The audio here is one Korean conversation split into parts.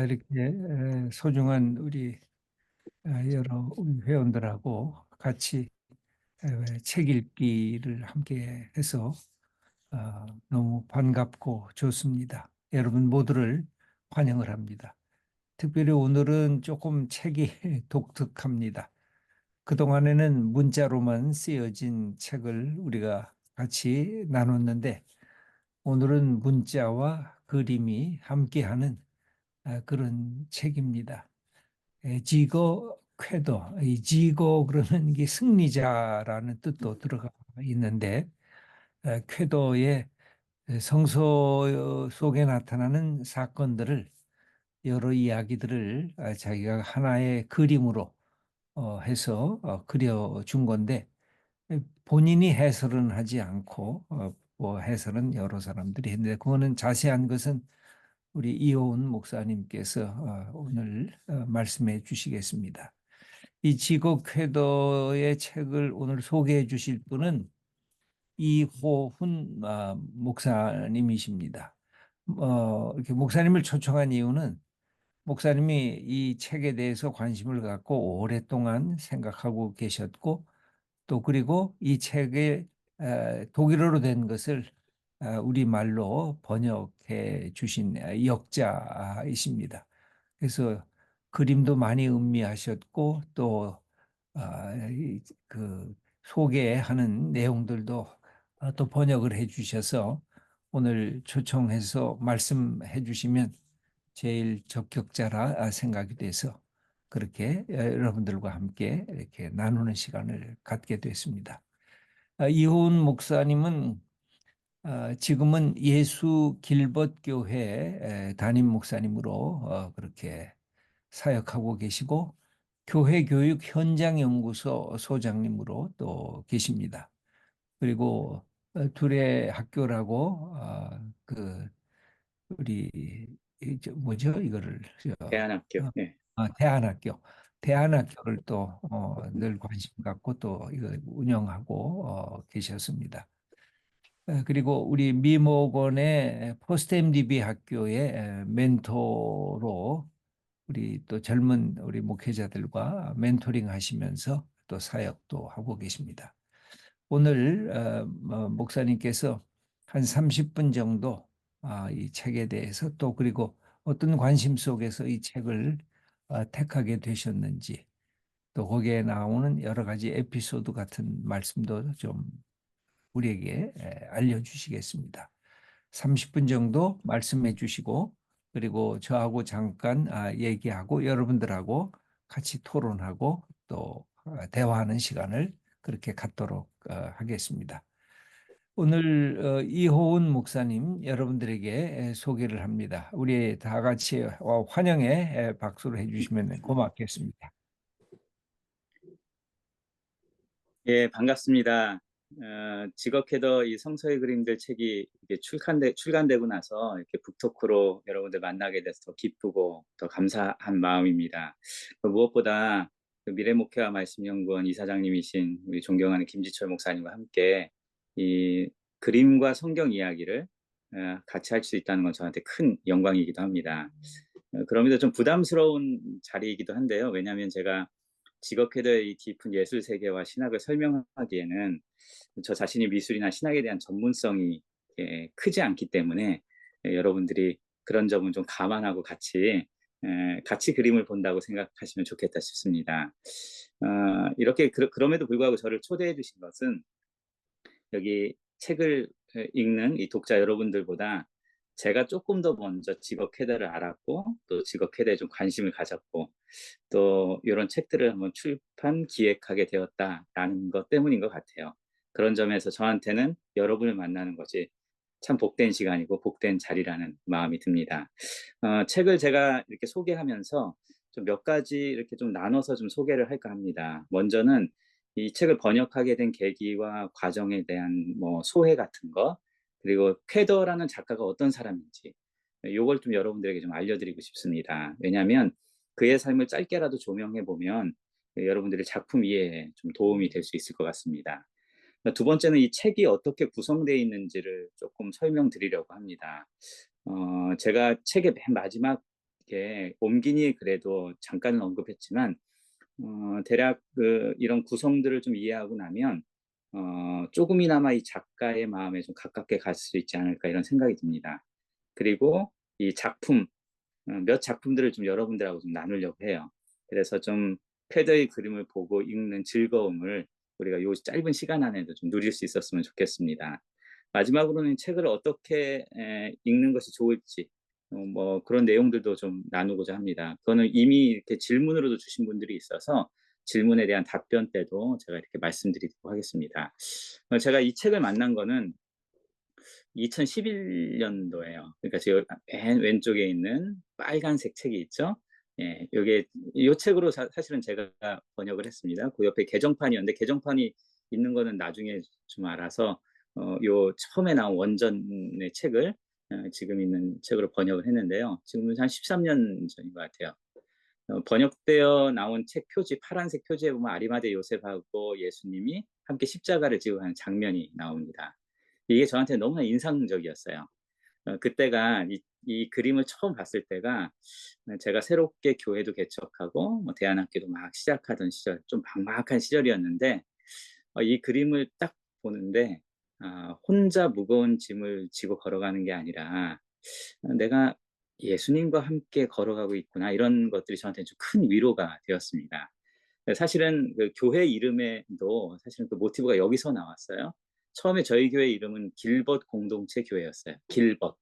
이렇게 소중한 우리 여러 우리 회원들하고 같이 책 읽기를 함께 해서 너무 반갑고 좋습니다. 여러분 모두를 환영을 합니다. 특별히 오늘은 조금 책이 독특합니다. 그동안에는 문자로만 쓰여진 책을 우리가 같이 나눴는데 오늘은 문자와 그림이 함께하는 그런 책입니다. 지거 쾌도, 이 지거 그러는 게 승리자라는 뜻도 들어가 있는데 쾌도의 성서 속에 나타나는 사건들을 여러 이야기들을 자기가 하나의 그림으로 해서 그려준 건데 본인이 해설은 하지 않고 뭐 해설은 여러 사람들이 했는데 그거는 자세한 것은 우리 이호은 목사님께서 오늘 말씀해 주시겠습니다. 이 지곡회도의 책을 오늘 소개해 주실 분은 이호훈 목사님이십니다. 이렇게 목사님을 초청한 이유는 목사님이 이 책에 대해서 관심을 갖고 오랫동안 생각하고 계셨고 또 그리고 이 책의 독일어로 된 것을 우리말로 번역해 주신 역자이십니다. 그래서 그림도 많이 음미하셨고 또 그 소개하는 내용들도 또 번역을 해 주셔서 오늘 초청해서 말씀해 주시면 제일 적격자라 생각이 돼서 그렇게 여러분들과 함께 이렇게 나누는 시간을 갖게 됐습니다. 이호은 목사님은 지금은 예수 길벗 교회 담임 목사님으로 그렇게 사역하고 계시고 교회 교육 현장 연구소 소장님으로 또 계십니다. 그리고 둘의 학교라고 그 우리 뭐죠 이거를 대안학교. 어, 네. 대안학교 대안학교를 또 늘 관심 갖고 또 이거 운영하고 계셨습니다. 그리고 우리 미모건의 포스트 MDB 학교의 멘토로 우리 또 젊은 우리 목회자들과 멘토링 하시면서 또 사역도 하고 계십니다. 오늘 목사님께서 한 30분 정도 이 책에 대해서 또 그리고 어떤 관심 속에서 이 책을 택하게 되셨는지 또 거기에 나오는 여러 가지 에피소드 같은 말씀도 좀 우리에게 알려주시겠습니다. 30분 정도 말씀해 주시고 그리고 저하고 잠깐 얘기하고 여러분들하고 같이 토론하고 또 대화하는 시간을 그렇게 갖도록 하겠습니다. 오늘 이호은 목사님 여러분들에게 소개를 합니다. 우리 다 같이 환영의 박수를 해주시면 고맙겠습니다. 예, 반갑습니다. 직업헤더 이 성서의 그림들 책이 이렇게 출간되고 나서 이렇게 북토크로 여러분들 만나게 돼서 더 기쁘고 더 감사한 마음입니다. 무엇보다 그 미래목회와 말씀연구원 이사장님이신 우리 존경하는 김지철 목사님과 함께 이 그림과 성경 이야기를 같이 할 수 있다는 건 저한테 큰 영광이기도 합니다. 그럼에도 좀 부담스러운 자리이기도 한데요. 왜냐하면 제가 직업회더의 이 깊은 예술 세계와 신학을 설명하기에는 저 자신이 미술이나 신학에 대한 전문성이 크지 않기 때문에 여러분들이 그런 점은 좀 감안하고 같이 그림을 본다고 생각하시면 좋겠다 싶습니다. 이렇게 그럼에도 불구하고 저를 초대해 주신 것은 여기 책을 읽는 이 독자 여러분들보다 제가 조금 더 먼저 직업 캐더를 알았고 또 직업 캐더에 좀 관심을 가졌고 또 이런 책들을 한번 출판 기획하게 되었다라는 것 때문인 것 같아요. 그런 점에서 저한테는 여러분을 만나는 것이 참 복된 시간이고 복된 자리라는 마음이 듭니다. 책을 제가 이렇게 소개하면서 좀 몇 가지 이렇게 좀 나눠서 좀 소개를 할까 합니다. 먼저는 이 책을 번역하게 된 계기와 과정에 대한 뭐 소회 같은 거, 그리고 쾌더라는 작가가 어떤 사람인지 요걸 좀 여러분들에게 좀 알려드리고 싶습니다. 왜냐하면 그의 삶을 짧게라도 조명해 보면 여러분들의 작품 이해에 좀 도움이 될 수 있을 것 같습니다. 두 번째는 이 책이 어떻게 구성되어 있는지를 조금 설명드리려고 합니다. 제가 책의 맨 마지막 이렇게 옮기니 그래도 잠깐은 언급했지만 대략 이런 구성들을 좀 이해하고 나면 조금이나마 이 작가의 마음에 좀 가깝게 갈 수 있지 않을까 이런 생각이 듭니다. 그리고 이 작품 몇 작품들을 좀 여러분들하고 좀 나누려고 해요. 그래서 좀 패더의 그림을 보고 읽는 즐거움을 우리가 요 짧은 시간 안에도 좀 누릴 수 있었으면 좋겠습니다. 마지막으로는 책을 어떻게 읽는 것이 좋을지 뭐 그런 내용들도 좀 나누고자 합니다. 그거는 이미 이렇게 질문으로도 주신 분들이 있어서 질문에 대한 답변 때도 제가 이렇게 말씀드리도록 하겠습니다. 제가 이 책을 만난 거는 2011년도예요. 그러니까 저 맨 왼쪽에 있는 빨간색 책이 있죠. 예, 요게 요 책으로 사실은 제가 번역을 했습니다. 그 옆에 개정판이었는데 개정판이 있는 거는 나중에 좀 알아서 요 처음에 나온 원전의 책을 지금 있는 책으로 번역을 했는데요. 지금은 한 13년 전인 것 같아요. 번역되어 나온 책 표지, 파란색 표지에 보면 아리마대 요셉하고 예수님이 함께 십자가를 지고 가는 장면이 나옵니다. 이게 저한테 너무나 인상적이었어요. 그때가 이 그림을 처음 봤을 때가 제가 새롭게 교회도 개척하고 뭐 대안학교도 막 시작하던 시절, 좀 막막한 시절이었는데 이 그림을 딱 보는데 혼자 무거운 짐을 지고 걸어가는 게 아니라 내가 예수님과 함께 걸어가고 있구나 이런 것들이 저한테 좀 큰 위로가 되었습니다. 사실은 그 교회 이름에도 사실은 그 모티브가 여기서 나왔어요. 처음에 저희 교회 이름은 길벗 공동체 교회였어요. 길벗.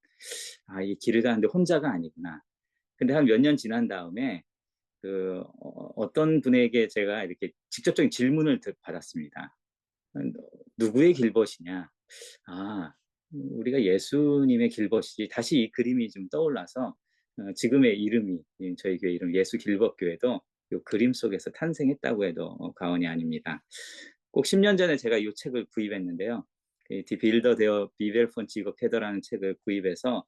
이 길을 가는데 혼자가 아니구나. 근데 한 몇 년 지난 다음에 어떤 분에게 제가 이렇게 직접적인 질문을 받았습니다. 누구의 길벗이냐? 우리가 예수님의 길벗이지. 다시 이 그림이 좀 떠올라서 지금의 이름이 저희 교회 이름 예수 길벗교회도 이 그림 속에서 탄생했다고 해도 과언이 아닙니다. 꼭 10년 전에 제가 이 책을 구입했는데요. 디 빌더 데어 비벨폰 지거 페더라는 책을 구입해서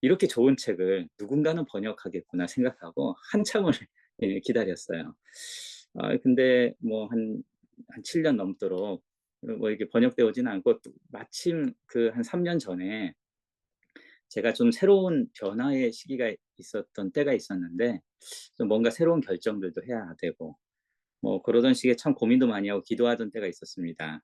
이렇게 좋은 책을 누군가는 번역하겠구나 생각하고 한참을 기다렸어요. 근데 뭐 한 7년 넘도록 뭐 이렇게 번역되어 오지는 않고 마침 그 한 3년 전에 제가 좀 새로운 변화의 시기가 있었던 때가 있었는데 좀 뭔가 새로운 결정들도 해야 되고 뭐 그러던 시기에 참 고민도 많이 하고 기도하던 때가 있었습니다.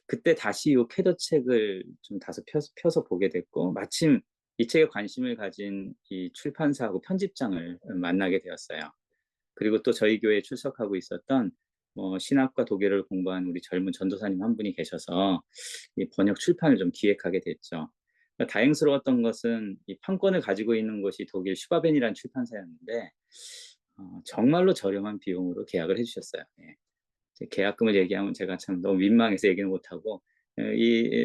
그때 다시 이 쾌더 책을 좀 다소 펴서 보게 됐고 마침 이 책에 관심을 가진 이 출판사하고 편집장을 만나게 되었어요. 그리고 또 저희 교회에 출석하고 있었던 신학과 독일어를 공부한 우리 젊은 전도사님 한 분이 계셔서 이 번역 출판을 좀 기획하게 됐죠. 다행스러웠던 것은 이 판권을 가지고 있는 곳이 독일 슈바벤이라는 출판사였는데 정말로 저렴한 비용으로 계약을 해주셨어요. 예. 계약금을 얘기하면 제가 참 너무 민망해서 얘기는 못하고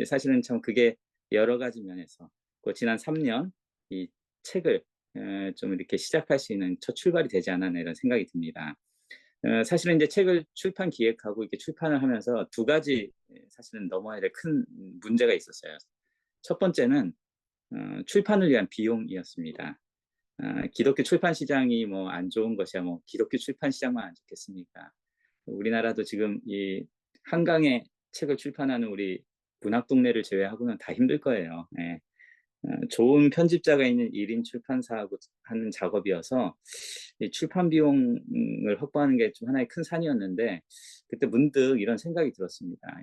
사실은 참 그게 여러 가지 면에서 지난 3년 이 책을 좀 이렇게 시작할 수 있는 첫 출발이 되지 않았나 이런 생각이 듭니다. 사실은 이제 책을 출판 기획하고 이렇게 출판을 하면서 두 가지 사실은 넘어야 될 큰 문제가 있었어요. 첫 번째는 출판을 위한 비용이었습니다. 기독교 출판 시장이 뭐 안 좋은 것이야 뭐 기독교 출판 시장만 안 좋겠습니까? 우리나라도 지금 이 한강에 책을 출판하는 우리 문학동네를 제외하고는 다 힘들 거예요. 예. 좋은 편집자가 있는 1인 출판사하고 하는 작업이어서 이 출판 비용을 확보하는 게 좀 하나의 큰 산이었는데 그때 문득 이런 생각이 들었습니다.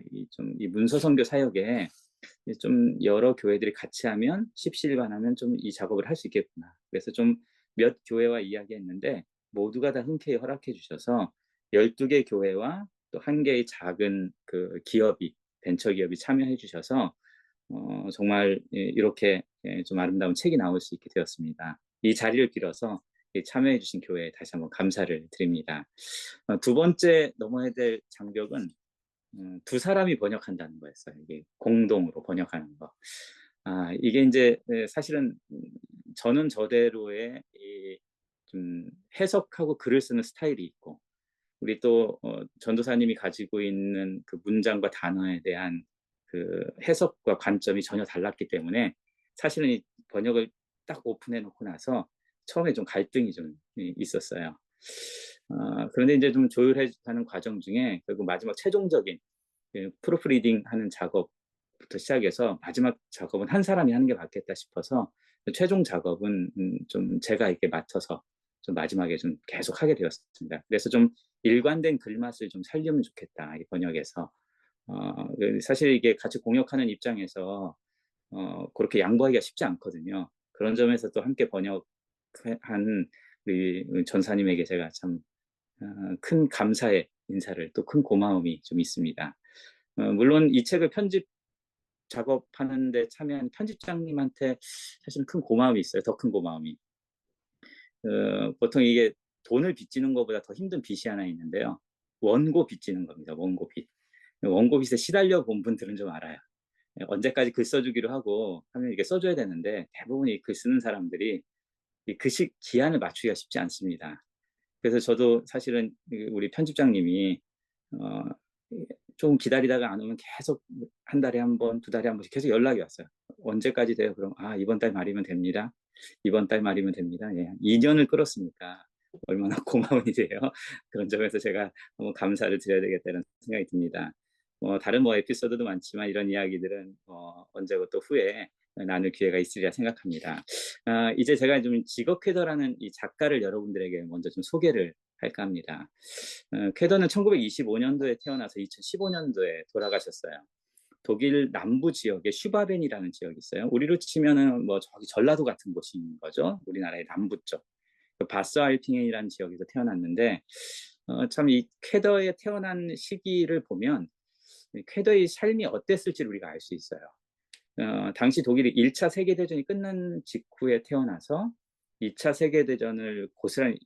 이 문서 선교 사역에 좀 여러 교회들이 같이 하면 십시일반하면 좀 이 작업을 할 수 있겠구나. 그래서 좀 몇 교회와 이야기했는데 모두가 다 흔쾌히 허락해 주셔서 12개 교회와 또 1개의 작은 그 기업이 벤처 기업이 참여해 주셔서 정말 이렇게 좀 아름다운 책이 나올 수 있게 되었습니다. 이 자리를 빌어서 참여해 주신 교회에 다시 한번 감사를 드립니다. 두 번째 넘어야 될 장벽은 두 사람이 번역한다는 거였어요. 이게 공동으로 번역하는 거. 이게 이제 사실은 저는 저대로의 좀 해석하고 글을 쓰는 스타일이 있고 우리 또 전도사님이 가지고 있는 그 문장과 단어에 대한 그 해석과 관점이 전혀 달랐기 때문에 사실은 이 번역을 딱 오픈해 놓고 나서 처음에 좀 갈등이 좀 있었어요. 그런데 이제 좀 조율해 가는 과정 중에 결국 마지막 최종적인 프로프리딩 하는 작업 부터 시작해서 마지막 작업은 한 사람이 하는 게 맞겠다 싶어서 최종 작업은 좀 제가 이렇게 맡아서 좀 마지막에 좀 계속 하게 되었습니다. 그래서 좀 일관된 글맛을 좀 살리면 좋겠다, 이 번역에서. 사실 이게 같이 공역하는 입장에서 그렇게 양보하기가 쉽지 않거든요. 그런 점에서 또 함께 번역한 우리 전사님에게 제가 참 큰 감사의 인사를, 또 큰 고마움이 좀 있습니다. 물론 이 책을 편집 작업하는 데 참여한 편집장님한테 사실은 큰 고마움이 있어요. 더 큰 고마움이. 보통 이게 돈을 빚지는 것보다 더 힘든 빚이 하나 있는데요. 원고 빚지는 겁니다. 원고 빚. 원고 빚에 시달려 본 분들은 좀 알아요. 언제까지 글 써주기로 하고 하면 이게 써줘야 되는데, 대부분 이 글 쓰는 사람들이 이 글씨 기한을 맞추기가 쉽지 않습니다. 그래서 저도 사실은 우리 편집장님이 어, 좀 기다리다가 안 오면 계속 한 달에 한 번, 두 달에 한 번씩 계속 연락이 왔어요. 언제까지 돼요? 그럼 이번 달 말이면 됩니다. 이번 달 말이면 됩니다. 예, 2년을 끌었으니까 얼마나 고마운 일이에요. 그런 점에서 제가 너무 감사를 드려야 되겠다는 생각이 듭니다. 다른 에피소드도 많지만 이런 이야기들은 언제고 또 후에 나눌 기회가 있으리라 생각합니다. 이제 제가 좀 지거 쾌더라는 이 작가를 여러분들에게 먼저 좀 소개를 할까 합니다. 쾌더는 1925년도에 태어나서 2015년도에 돌아가셨어요. 독일 남부 지역에 슈바벤이라는 지역이 있어요. 우리로 치면은 뭐 저기 전라도 같은 곳인 거죠. 우리나라의 남부 쪽. 바스알핑이라는 지역에서 태어났는데, 참 이 쾌더에 태어난 시기를 보면 쾌더의 삶이 어땠을지 우리가 알 수 있어요. 당시 독일이 1차 세계대전이 끝난 직후에 태어나서 2차 세계대전을 고스란히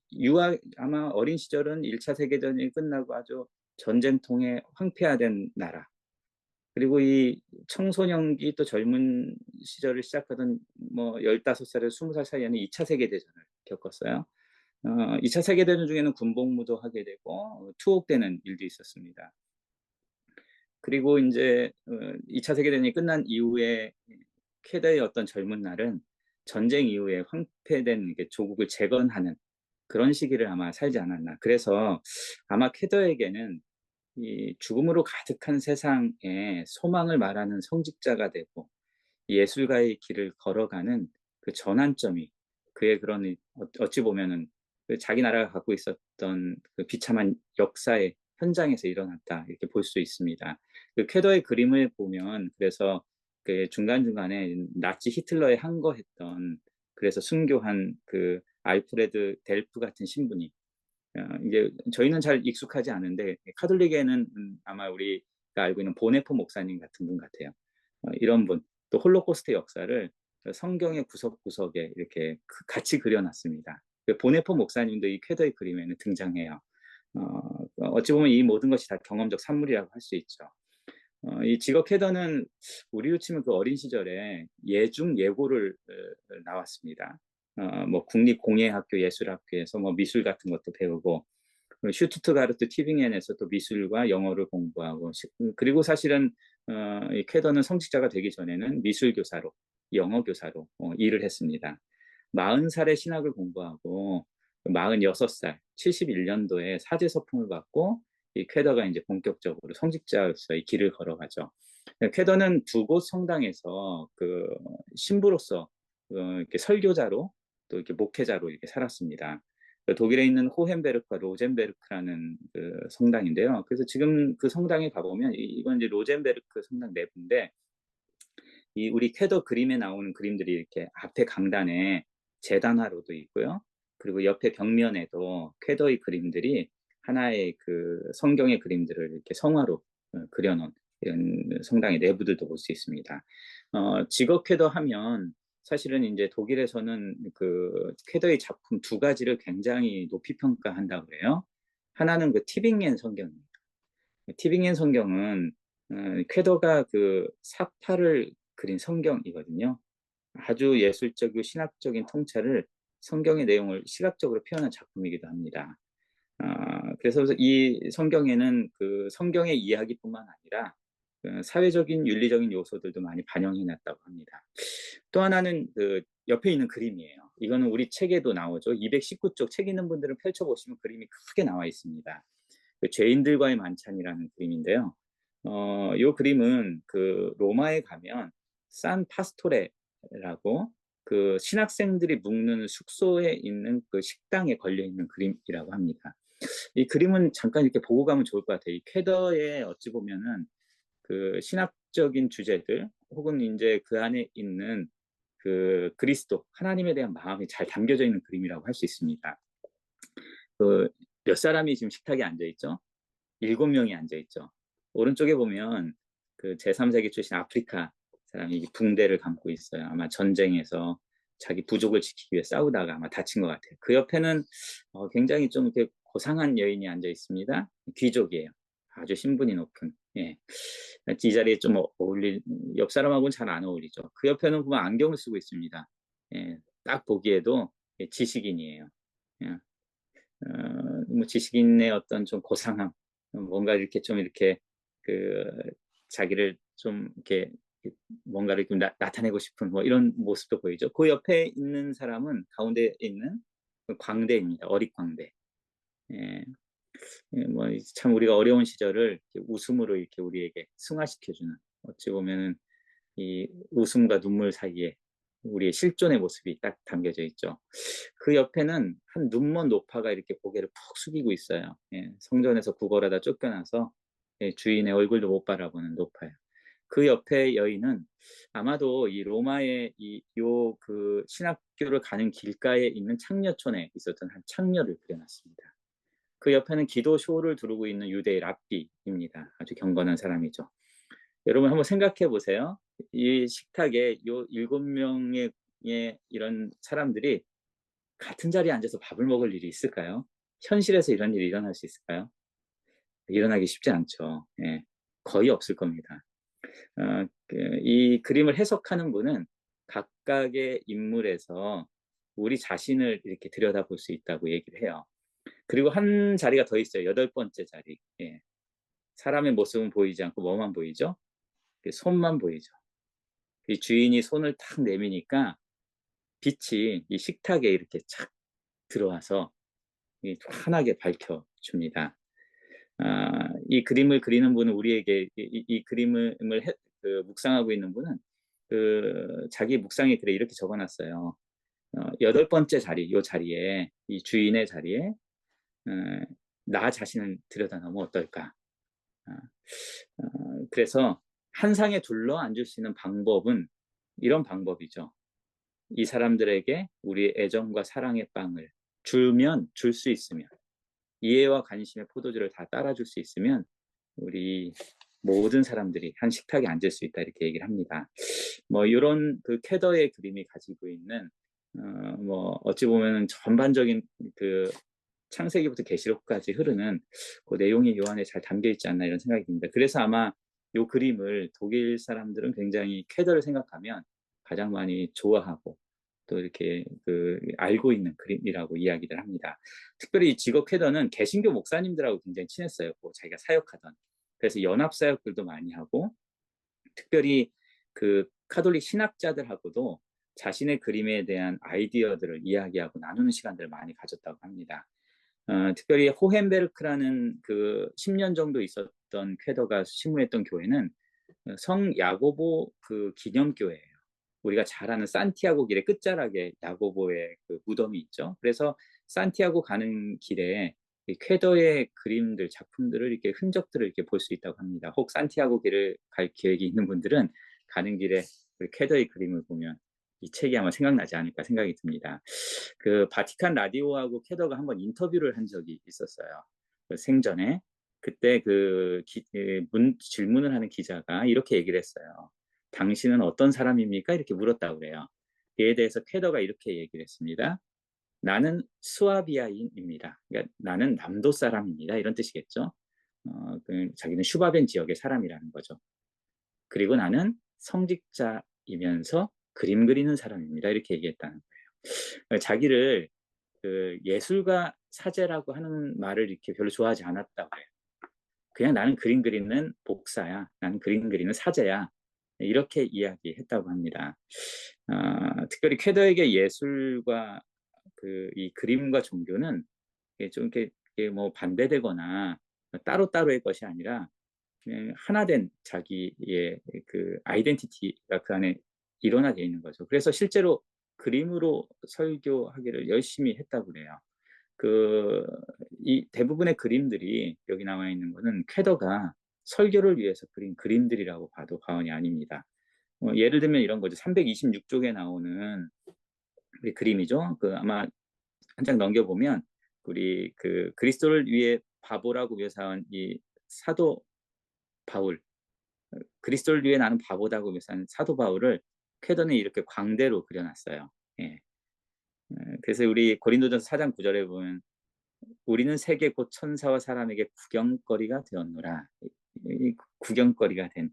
아마 어린 시절은 1차 세계대전이 끝나고 아주 전쟁통에 황폐화된 나라. 그리고 이 청소년기 또 젊은 시절을 시작하던 뭐 15살에서 20살 사이에는 2차 세계대전을 겪었어요. 2차 세계대전 중에는 군복무도 하게 되고 투옥되는 일도 있었습니다. 그리고 이제 2차 세계대전이 끝난 이후에 쾌더의 어떤 젊은 날은 전쟁 이후에 황폐된 조국을 재건하는 그런 시기를 아마 살지 않았나. 그래서 아마 쾌더에게는 이 죽음으로 가득한 세상에 소망을 말하는 성직자가 되고 예술가의 길을 걸어가는 그 전환점이, 그의 그런 어찌 보면은 그 자기 나라가 갖고 있었던 그 비참한 역사의 현장에서 일어났다, 이렇게 볼 수 있습니다. 그 쾌더의 그림을 보면, 그래서 그 중간중간에 나치 히틀러에 항거했던, 그래서 순교한 그 알프레드 델프 같은 신분이, 이제 저희는 잘 익숙하지 않은데 카톨릭에는 아마 우리가 알고 있는 보네포 목사님 같은 분 같아요. 이런 분, 또 홀로코스트 역사를 성경의 구석구석에 이렇게 같이 그려놨습니다. 보네포 목사님도 이 쾌더의 그림에는 등장해요. 어찌 보면 이 모든 것이 다 경험적 산물이라고 할 수 있죠. 이 직업 쾌더는 우리로 치면 그 어린 시절에 예중 예고를 나왔습니다. 뭐 국립공예학교 예술학교에서 뭐 미술 같은 것도 배우고, 슈투트가르트 튜빙겐에서 또 미술과 영어를 공부하고, 그리고 사실은 이 쾌더는 성직자가 되기 전에는 미술교사로, 영어교사로 일을 했습니다. 40살에 신학을 공부하고 46살 71년도에 사제서풍을 받고 이 쾌더가 이제 본격적으로 성직자로서의 길을 걸어가죠. 쾌더는 두 곳 성당에서 그 신부로서 이렇게 설교자로 또 이렇게 목회자로 이렇게 살았습니다. 독일에 있는 호헨베르크와 로젠베르크라는 그 성당인데요. 그래서 지금 그 성당에 가보면 이건 이제 로젠베르크 성당 내부인데, 이 우리 쾌더 그림에 나오는 그림들이 이렇게 앞에 강단에 재단화로도 있고요. 그리고 옆에 벽면에도 쾌더의 그림들이 하나의 그 성경의 그림들을 이렇게 성화로 그려놓은 이런 성당의 내부들도 볼 수 있습니다. 직업 쾌더 하면 사실은 이제 독일에서는 그 쾌더의 작품 두 가지를 굉장히 높이 평가한다고 그래요. 하나는 그 티빙겐 성경입니다. 티빙겐 성경은 쾌더가 그 사파를 그린 성경이거든요. 아주 예술적이고 신학적인 통찰을, 성경의 내용을 시각적으로 표현한 작품이기도 합니다. 그래서 이 성경에는 그 성경의 이야기뿐만 아니라 그 사회적인 윤리적인 요소들도 많이 반영해놨다고 합니다. 또 하나는 그 옆에 있는 그림이에요. 이거는 우리 책에도 나오죠. 219쪽 책 있는 분들은 펼쳐보시면 그림이 크게 나와 있습니다. 그 죄인들과의 만찬이라는 그림인데요. 요 그림은 그 로마에 가면 산 파스토레라고 그 신학생들이 묵는 숙소에 있는 그 식당에 걸려 있는 그림이라고 합니다. 이 그림은 잠깐 이렇게 보고 가면 좋을 것 같아요. 이 쾌더에 어찌 보면은 그 신학적인 주제들 혹은 이제 그 안에 있는 그 그리스도 하나님에 대한 마음이 잘 담겨져 있는 그림이라고 할 수 있습니다. 그 몇 사람이 지금 식탁에 앉아 있죠? 7명이 앉아 있죠. 오른쪽에 보면 그 제3세기 출신 아프리카 사람이 붕대를 감고 있어요. 아마 전쟁에서 자기 부족을 지키기 위해 싸우다가 아마 다친 것 같아요. 그 옆에는 굉장히 좀 이렇게 고상한 여인이 앉아 있습니다. 귀족이에요. 아주 신분이 높은. 예. 이 자리에 좀 어울릴 옆 사람하고는 잘 안 어울리죠. 그 옆에는 보면 안경을 쓰고 있습니다. 예. 딱 보기에도 지식인이에요. 예. 뭐 지식인의 어떤 좀 고상함, 뭔가 이렇게 좀 이렇게 그 자기를 좀 이렇게 뭔가를 좀 나타내고 싶은 뭐 이런 모습도 보이죠. 그 옆에 있는 사람은 가운데 있는 광대입니다. 어릿광대. 예, 뭐참 우리가 어려운 시절을 이렇게 웃음으로 이렇게 우리에게 승화시켜주는 어찌 보면은 이 웃음과 눈물 사이에 우리의 실존의 모습이 딱 담겨져 있죠. 그 옆에는 한 눈먼 노파가 이렇게 고개를 푹 숙이고 있어요. 예, 성전에서 구걸하다 쫓겨나서 예, 주인의 얼굴도 못 바라보는 노파예요. 그 옆에 여인은 아마도 이 로마의 요 그 신학교를 가는 길가에 있는 창녀촌에 있었던 한 창녀를 그려놨습니다. 그 옆에는 기도 쇼를 두르고 있는 유대의 랍비입니다. 아주 경건한 사람이죠. 여러분 한번 생각해 보세요. 이 식탁에 요 7명의 이런 사람들이 같은 자리에 앉아서 밥을 먹을 일이 있을까요? 현실에서 이런 일이 일어날 수 있을까요? 일어나기 쉽지 않죠. 예, 거의 없을 겁니다. 이 그림을 해석하는 분은 각각의 인물에서 우리 자신을 이렇게 들여다볼 수 있다고 얘기를 해요. 그리고 한 자리가 더 있어요. 8번째 자리. 예. 사람의 모습은 보이지 않고 뭐만 보이죠? 손만 보이죠. 이 주인이 손을 탁 내미니까 빛이 이 식탁에 이렇게 착 들어와서 환하게 밝혀줍니다. 이 그림을 그리는 분은 우리에게 이 그림을 묵상하고 있는 분은 그 자기 묵상의 글에 이렇게 적어놨어요. 8번째 자리, 이 자리에 이 주인의 자리에 나 자신을 들여다보면 어떨까? 그래서 한 상에 둘러 앉을 수 있는 방법은 이런 방법이죠. 이 사람들에게 우리의 애정과 사랑의 빵을 주면 줄 수 있으면 이해와 관심의 포도주를 다 따라줄 수 있으면 우리 모든 사람들이 한 식탁에 앉을 수 있다 이렇게 얘기를 합니다. 뭐 이런 그 쾌더의 그림이 가지고 있는 뭐 어찌 보면 전반적인 그 창세기부터 계시록까지 흐르는 그 내용이 요 안에 잘 담겨 있지 않나 이런 생각이 듭니다. 그래서 아마 요 그림을 독일 사람들은 굉장히 쾌더를 생각하면 가장 많이 좋아하고 또 이렇게 그 알고 있는 그림이라고 이야기를 합니다. 특별히 이 지거 쾌더는 개신교 목사님들하고 굉장히 친했어요. 뭐 자기가 사역하던. 그래서 연합 사역들도 많이 하고 특별히 그 카톨릭 신학자들하고도 자신의 그림에 대한 아이디어들을 이야기하고 나누는 시간들을 많이 가졌다고 합니다. 특별히 호헨베르크라는 그 10년 정도 있었던 쾌더가 심무했던 교회는 성 야고보 그 기념교회예요. 우리가 잘 아는 산티아고 길의 끝자락에 야고보의 그 무덤이 있죠. 그래서 산티아고 가는 길에 이 쾌더의 그림들, 작품들을 이렇게 흔적들을 이렇게 볼 수 있다고 합니다. 혹 산티아고 길을 갈 계획이 있는 분들은 가는 길에 우리 쾌더의 그림을 보면 이 책이 아마 생각나지 않을까 생각이 듭니다. 그 바티칸 라디오하고 쾌더가 한번 인터뷰를 한 적이 있었어요. 그 생전에. 그때 질문을 하는 기자가 이렇게 얘기를 했어요. 당신은 어떤 사람입니까? 이렇게 물었다고 그래요. 그에 대해서 쾌더가 이렇게 얘기를 했습니다. 나는 수아비아인입니다. 그러니까 나는 남도 사람입니다. 이런 뜻이겠죠. 자기는 슈바벤 지역의 사람이라는 거죠. 그리고 나는 성직자이면서 그림 그리는 사람입니다. 이렇게 얘기했다는 거예요. 자기를 그 예술가 사제라고 하는 말을 이렇게 별로 좋아하지 않았다고 해요. 그냥 나는 그림 그리는 복사야. 나는 그림 그리는 사제야. 이렇게 이야기했다고 합니다. 특별히 쾌더에게 예술과 이 그림과 종교는 좀 이렇게 뭐 반대되거나 따로따로의 것이 아니라 하나된 자기의 그 아이덴티티가 그 안에 일원화되어 있는 거죠. 그래서 실제로 그림으로 설교하기를 열심히 했다고 그래요. 이 대부분의 그림들이 여기 나와 있는 거는 쾌더가 설교를 위해서 그린 그림들이라고 봐도 과언이 아닙니다. 예를 들면 이런 거죠. 326쪽에 나오는 우리 그림이죠. 아마 한 장 넘겨보면 우리 그리스도를 위해 바보라고 묘사한 이 사도 바울, 그리스도를 위해 나는 바보다고 묘사한 사도 바울을 쾌더는 이렇게 광대로 그려놨어요. 예. 그래서 우리 고린도전서 4장 9절에 보면 우리는 세계 곧 천사와 사람에게 구경거리가 되었노라. 이 구경거리가 된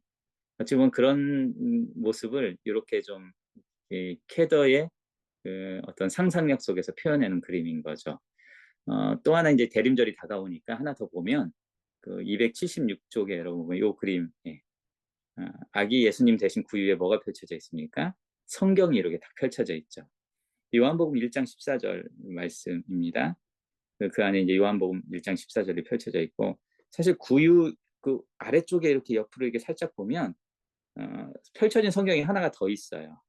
어찌 보면 그런 모습을 이렇게 좀 캐더의 어떤 상상력 속에서 표현하는 그림인 거죠. 또 하나 이제 대림절이 다가오니까 하나 더 보면 276쪽에 여러분 이 그림, 예. 아기 예수님 대신 구유에 뭐가 펼쳐져 있습니까? 성경이 이렇게 딱 펼쳐져 있죠. 요한복음 1장 14절 말씀입니다. 그 안에 이제 요한복음 1장 14절이 펼쳐져 있고, 사실 구유 아래쪽에 이렇게 옆으로 이렇게 살짝 보면 펼쳐진 성경이 하나가 더 있어요.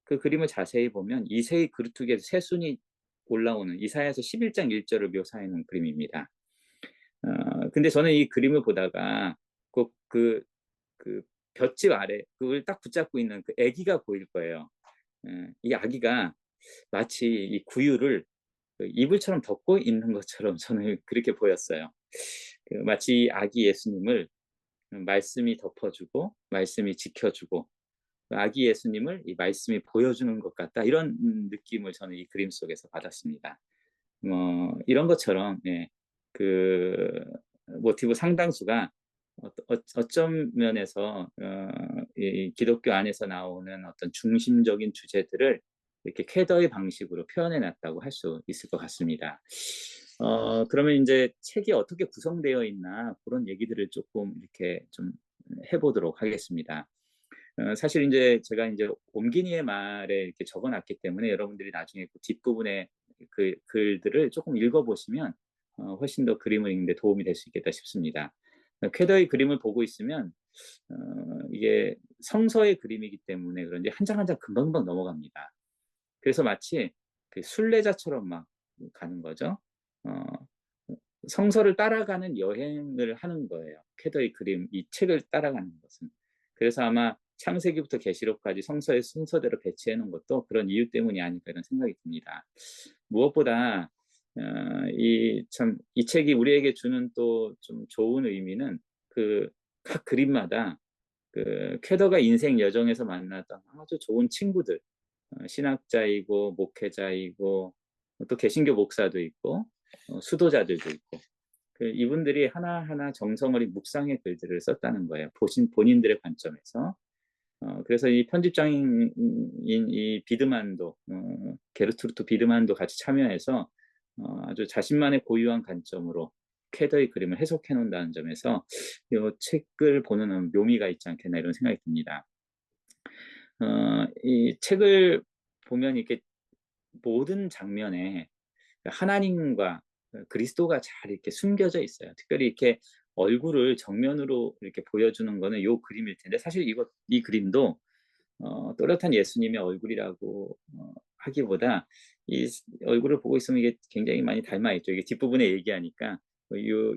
그 그림을 자세히 보면 이새의 그루트기에서 새순이 올라오는 이사야서 11장 1절을 묘사해 놓은 그림입니다. 근데 저는 이 그림을 보다가 꼭 그 볏짚 아래 그걸 딱 붙잡고 있는 그 아기가 보일 거예요. 이 아기가 마치 이 구유를 이불처럼 덮고 있는 것처럼 저는 그렇게 보였어요. 마치 아기 예수님을 말씀이 덮어주고 말씀이 지켜주고 아기 예수님을 이 말씀이 보여주는 것 같다, 이런 느낌을 저는 이 그림 속에서 받았습니다. 이런 것처럼, 예, 그 모티브 상당수가 어떤 면에서 이 기독교 안에서 나오는 어떤 중심적인 주제들을 이렇게 쾌더의 방식으로 표현해 놨다고 할 수 있을 것 같습니다. 그러면 이제 책이 어떻게 구성되어 있나 그런 얘기들을 조금 이렇게 좀 해보도록 하겠습니다. 사실 이제 제가 이제 옴기니의 말에 이렇게 적어놨기 때문에 여러분들이 나중에 그 뒷부분에 그 글들을 조금 읽어보시면 훨씬 더 그림을 읽는데 도움이 될 수 있겠다 싶습니다. 쾌더의 그림을 보고 있으면 이게 성서의 그림이기 때문에 그런지 한 장 한 장 금방금방 넘어갑니다. 그래서 마치 그 순례자처럼 막 가는 거죠. 어, 성서를 따라가는 여행을 하는 거예요. 쾌더의 그림, 이 책을 따라가는 것은. 그래서 아마 창세기부터 계시록까지 성서의 순서대로 배치해 놓은 것도 그런 이유 때문이 아닐까 이런 생각이 듭니다. 무엇보다 이 책이 우리에게 주는 또 좀 좋은 의미는 각 그림마다 쾌더가 인생 여정에서 만났던 아주 좋은 친구들, 신학자이고 목회자이고 또 개신교 목사도 있고 수도자들도 있고, 이분들이 하나하나 정성어린 묵상의 글들을 썼다는 거예요. 본인들의 관점에서. 그래서 이 편집장인 이 비드만도, 게르트루트 비드만도 같이 참여해서 아주 자신만의 고유한 관점으로 쾌더의 그림을 해석해 놓는다는 점에서 이 책을 보는 묘미가 있지 않겠나 이런 생각이 듭니다. 이 책을 보면 이렇게 모든 장면에 하나님과 그리스도가 잘 이렇게 숨겨져 있어요. 특별히 이렇게 얼굴을 정면으로 이렇게 보여주는 거는 이 그림일 텐데, 사실 이 그림도 또렷한 예수님의 얼굴이라고 하기보다 이 얼굴을 보고 있으면 이게 굉장히 많이 닮아 있죠. 이게 뒷부분에 얘기하니까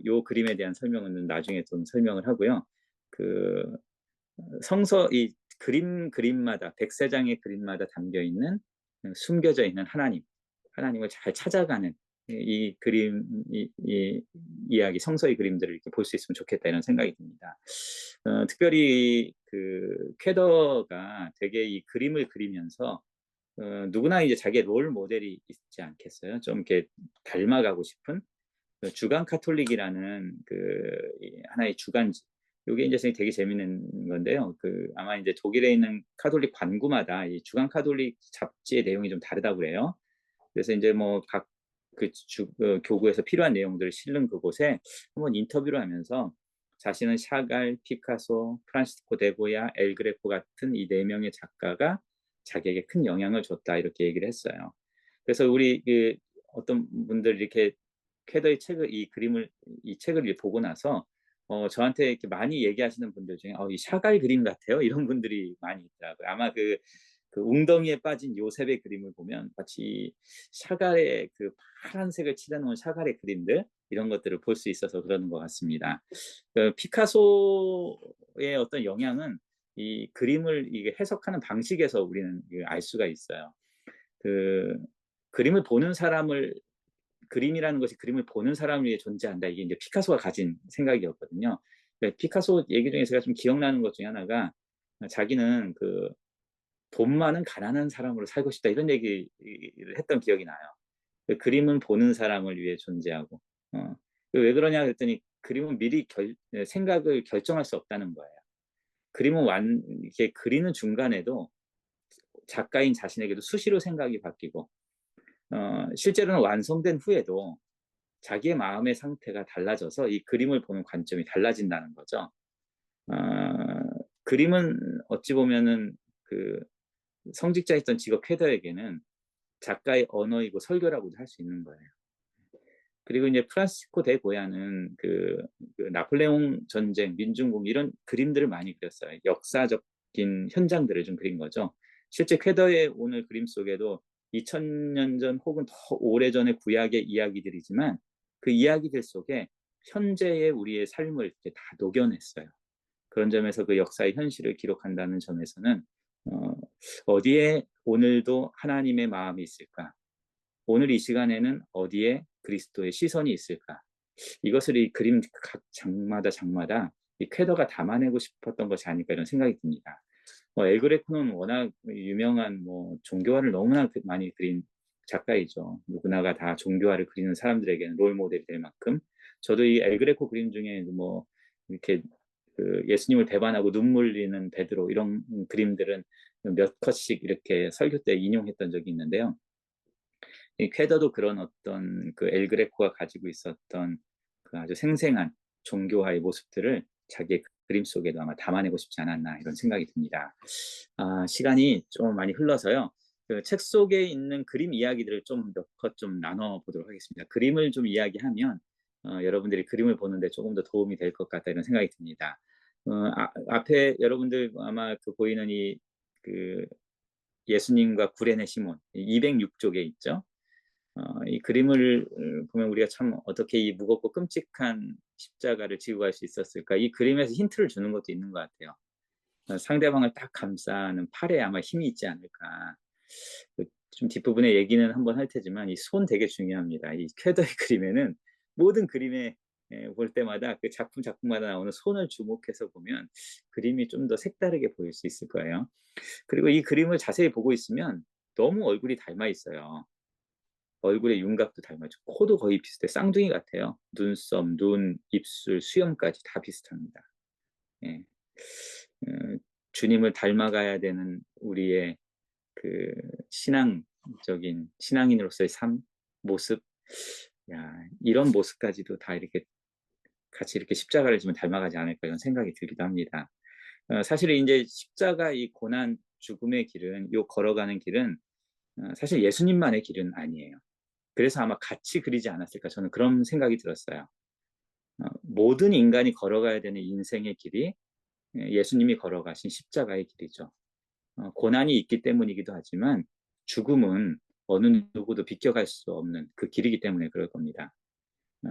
요 그림에 대한 설명은 나중에 좀 설명을 하고요. 성서 이 그림마다, 백세장의 그림마다 담겨 있는 숨겨져 있는 하나님을 잘 찾아가는 이 그림, 이 이야기, 성서의 그림들을 이렇게 볼 수 있으면 좋겠다 이런 생각이 듭니다. 특별히 쾌더가 되게 이 그림을 그리면서 누구나 이제 자기의 롤 모델이 있지 않겠어요? 좀 이렇게 닮아가고 싶은 주간 카톨릭이라는 하나의 주간지. 이게 이제 되게 재밌는 건데요. 아마 이제 독일에 있는 카톨릭 관구마다 이 주간 카톨릭 잡지의 내용이 좀 다르다고 그래요. 그래서 이제 뭐 각 교구에서 필요한 내용들을 실는 그곳에 한번 인터뷰를 하면서 자신은 샤갈, 피카소, 프란시스코 데고야, 엘 그레코 같은 이 네 명의 작가가 자기에게 큰 영향을 줬다 이렇게 얘기를 했어요. 그래서 우리 어떤 분들 이렇게 쾌더의 이 책을 보고 나서 저한테 이렇게 많이 얘기하시는 분들 중에 이 샤갈 그림 같아요. 이런 분들이 많이 있더라고요. 아마 그 웅덩이에 빠진 요셉의 그림을 보면 마치 샤갈의 그 파란색을 칠해놓은 샤갈의 그림들 이런 것들을 볼 수 있어서 그러는 것 같습니다. 그 피카소의 어떤 영향은 이 그림을 이게 해석하는 방식에서 우리는 알 수가 있어요. 그 그림을 보는 사람을 그림이라는 것이 그림을 보는 사람을 위해 존재한다. 이게 이제 피카소가 가진 생각이었거든요. 피카소 얘기 중에 제가 좀 기억나는 것 중에 하나가 자기는 그 돈 많은 가난한 사람으로 살고 싶다 이런 얘기를 했던 기억이 나요. 그 그림은 보는 사람을 위해 존재하고 왜 그러냐 그랬더니 그림은 미리 생각을 결정할 수 없다는 거예요. 그림은 이렇게 그리는 중간에도 작가인 자신에게도 수시로 생각이 바뀌고 실제로는 완성된 후에도 자기의 마음의 상태가 달라져서 이 그림을 보는 관점이 달라진다는 거죠. 어, 그림은 어찌 보면은 그 성직자였던 직업 캐더에게는 작가의 언어이고 설교라고도 할 수 있는 거예요. 그리고 이제 프란시스코 데 고야는 그 나폴레옹 전쟁, 민중공화 이런 그림들을 많이 그렸어요. 역사적인 현장들을 좀 그린 거죠. 실제 쾌더의 오늘 그림 속에도 2000년 전 혹은 더 오래전의 구약의 이야기들이지만 그 이야기들 속에 현재의 우리의 삶을 이렇게 다 녹여냈어요. 그런 점에서 그 역사의 현실을 기록한다는 점에서는 어, 어디에 오늘도 하나님의 마음이 있을까? 오늘 이 시간에는 어디에 그리스도의 시선이 있을까? 이것을 이 그림 각 장마다 이 쾌더가 담아내고 싶었던 것이 아닐까 이런 생각이 듭니다. 엘그레코는 워낙 유명한 종교화를 너무나 많이 그린 작가이죠. 누구나가 다 종교화를 그리는 사람들에게는 롤 모델이 될 만큼 저도 이 엘그레코 그림 중에 이렇게 그 예수님을 배반하고 눈물 흘리는 베드로 이런 그림들은 몇 컷씩 이렇게 설교 때 인용했던 적이 있는데요. 이 쾌더도 그런 어떤 그 엘그레코가 가지고 있었던 그 아주 생생한 종교화의 모습들을 자기의 그림 속에도 아마 담아내고 싶지 않았나 이런 생각이 듭니다. 시간이 좀 많이 흘러서요. 그 책 속에 있는 그림 이야기들을 좀 몇 컷 좀 나눠 보도록 하겠습니다. 그림을 좀 이야기하면 여러분들이 그림을 보는데 조금 더 도움이 될 것 같다 이런 생각이 듭니다. 앞에 여러분들 아마 그 보이는 그 예수님과 구레네 시몬 206쪽에 있죠. 이 그림을 보면 우리가 참 어떻게 이 무겁고 끔찍한 십자가를 지고 갈 수 있었을까? 이 그림에서 힌트를 주는 것도 있는 것 같아요. 상대방을 딱 감싸는 팔에 아마 힘이 있지 않을까. 좀 뒷부분에 얘기는 한번 할 테지만 이 손 되게 중요합니다. 이 쾌더의 그림에는 모든 그림에 볼 때마다 그 작품마다 나오는 손을 주목해서 보면 그림이 좀 더 색다르게 보일 수 있을 거예요. 그리고 이 그림을 자세히 보고 있으면 너무 얼굴이 닮아 있어요. 얼굴의 윤곽도 닮았죠. 코도 거의 비슷해. 쌍둥이 같아요. 눈썹, 눈, 입술, 수염까지 다 비슷합니다. 예. 주님을 닮아가야 되는 우리의 그 신앙적인 신앙인으로서의 삶, 모습, 야, 이런 모습까지도 다 이렇게 같이 이렇게 십자가를 지면 닮아가지 않을까 이런 생각이 들기도 합니다. 사실 이제 십자가 이 고난 죽음의 길은 요 걸어가는 길은 사실 예수님만의 길은 아니에요. 그래서 아마 같이 그리지 않았을까 저는 그런 생각이 들었어요. 모든 인간이 걸어가야 되는 인생의 길이 예수님이 걸어가신 십자가의 길이죠. 고난이 있기 때문이기도 하지만 죽음은 어느 누구도 비껴갈 수 없는 그 길이기 때문에 그럴 겁니다.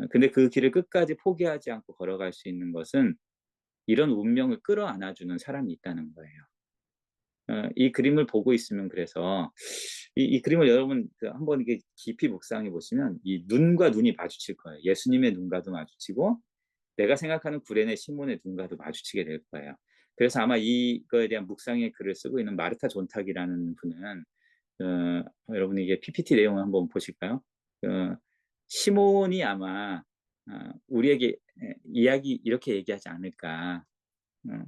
근데 그 길을 끝까지 포기하지 않고 걸어갈 수 있는 것은 이런 운명을 끌어안아주는 사람이 있다는 거예요. 이 그림을 보고 있으면 그래서 이 그림을 여러분 한번 이게 깊이 묵상해 보시면 이 눈과 눈이 마주칠 거예요. 예수님의 눈과도 마주치고 내가 생각하는 구레네 시몬의 눈과도 마주치게 될 거예요. 그래서 아마 이거에 대한 묵상의 글을 쓰고 있는 마르타 존탁이라는 분은 여러분 이게 PPT 내용을 한번 보실까요? 시몬이 아마 우리에게 이야기 이렇게 얘기하지 않을까. 어,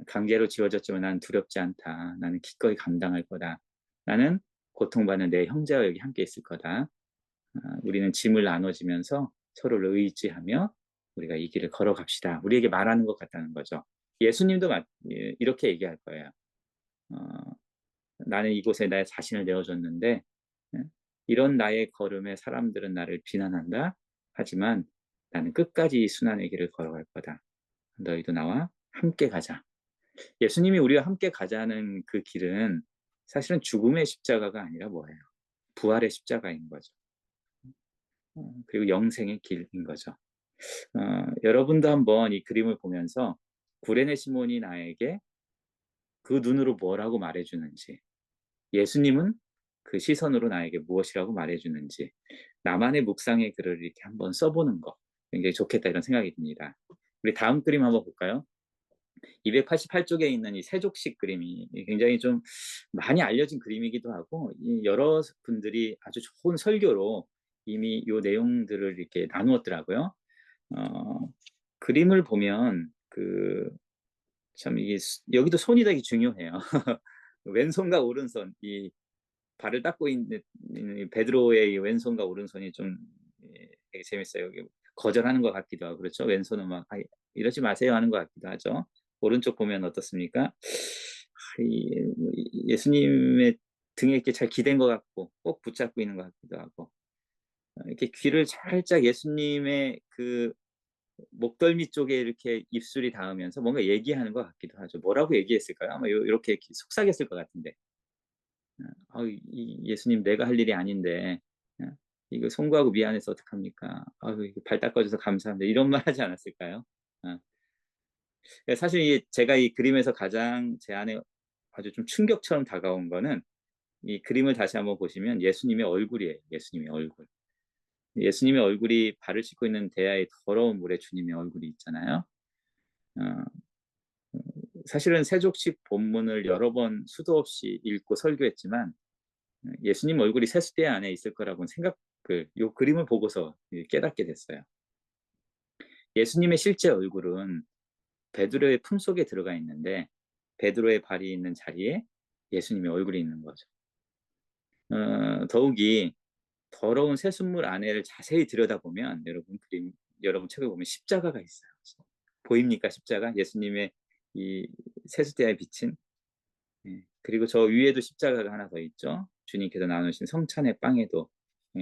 강제로 지어졌지만 나는 두렵지 않다. 나는 기꺼이 감당할 거다. 나는 고통받는 내 형제와 여기 함께 있을 거다. 우리는 짐을 나눠지면서 서로를 의지하며 우리가 이 길을 걸어갑시다. 우리에게 말하는 것 같다는 거죠. 예수님도 이렇게 얘기할 거예요. 어, 나는 이곳에 나의 자신을 내어줬는데 이런 나의 걸음에 사람들은 나를 비난한다. 하지만 나는 끝까지 이 순환의 길을 걸어갈 거다. 너희도 나와 함께 가자. 예수님이 우리와 함께 가자는 그 길은 사실은 죽음의 십자가가 아니라 뭐예요? 부활의 십자가인 거죠. 그리고 영생의 길인 거죠. 여러분도 한번 이 그림을 보면서 구레네 시몬이 나에게 그 눈으로 뭐라고 말해주는지, 예수님은 그 시선으로 나에게 무엇이라고 말해주는지, 나만의 묵상의 글을 이렇게 한번 써보는 거 굉장히 좋겠다 이런 생각이 듭니다. 우리 다음 그림 한번 볼까요? 288쪽에 있는 이 세족식 그림이 굉장히 좀 많이 알려진 그림이기도 하고, 여러 분들이 아주 좋은 설교로 이미 이 내용들을 이렇게 나누었더라고요. 그림을 보면 참 이게 여기도 손이 되게 중요해요. 왼손과 오른손, 이 발을 닦고 있는 베드로의 왼손과 오른손이 좀 되게 재밌어요. 거절하는 것 같기도 하고 그렇죠. 왼손은 막 이러지 마세요 하는 것 같기도 하죠. 오른쪽 보면 어떻습니까? 예수님의 등에 이렇게 잘 기댄 것 같고 꼭 붙잡고 있는 것 같기도 하고, 이렇게 귀를 살짝 예수님의 그 목덜미 쪽에 이렇게 입술이 닿으면서 뭔가 얘기하는 것 같기도 하죠. 뭐라고 얘기했을까요? 아마 이렇게 속삭였을 것 같은데. 예수님 내가 할 일이 아닌데 이거 송구하고 미안해서 어떡합니까? 발 닦아줘서 감사합니다. 이런 말 하지 않았을까요? 사실 제가 이 그림에서 가장 제 안에 아주 좀 충격처럼 다가온 거는, 이 그림을 다시 한번 보시면 예수님의 얼굴이에요. 예수님의 얼굴. 예수님의 얼굴이 발을 씻고 있는 대야의 더러운 물에 주님의 얼굴이 있잖아요. 어, 사실은 세족식 본문을 여러 번 수도 없이 읽고 설교했지만 예수님 얼굴이 세수대 안에 있을 거라고는 요 그림을 보고서 깨닫게 됐어요. 예수님의 실제 얼굴은 베드로의 품속에 들어가 있는데 베드로의 발이 있는 자리에 예수님의 얼굴이 있는 거죠. 더욱이 더러운 세숫물 안에를 자세히 들여다보면 여러분 책을 보면 십자가가 있어요. 보입니까? 십자가? 예수님의 이 세숫대야에 비친. 그리고 저 위에도 십자가가 하나 더 있죠. 주님께서 나누신 성찬의 빵에도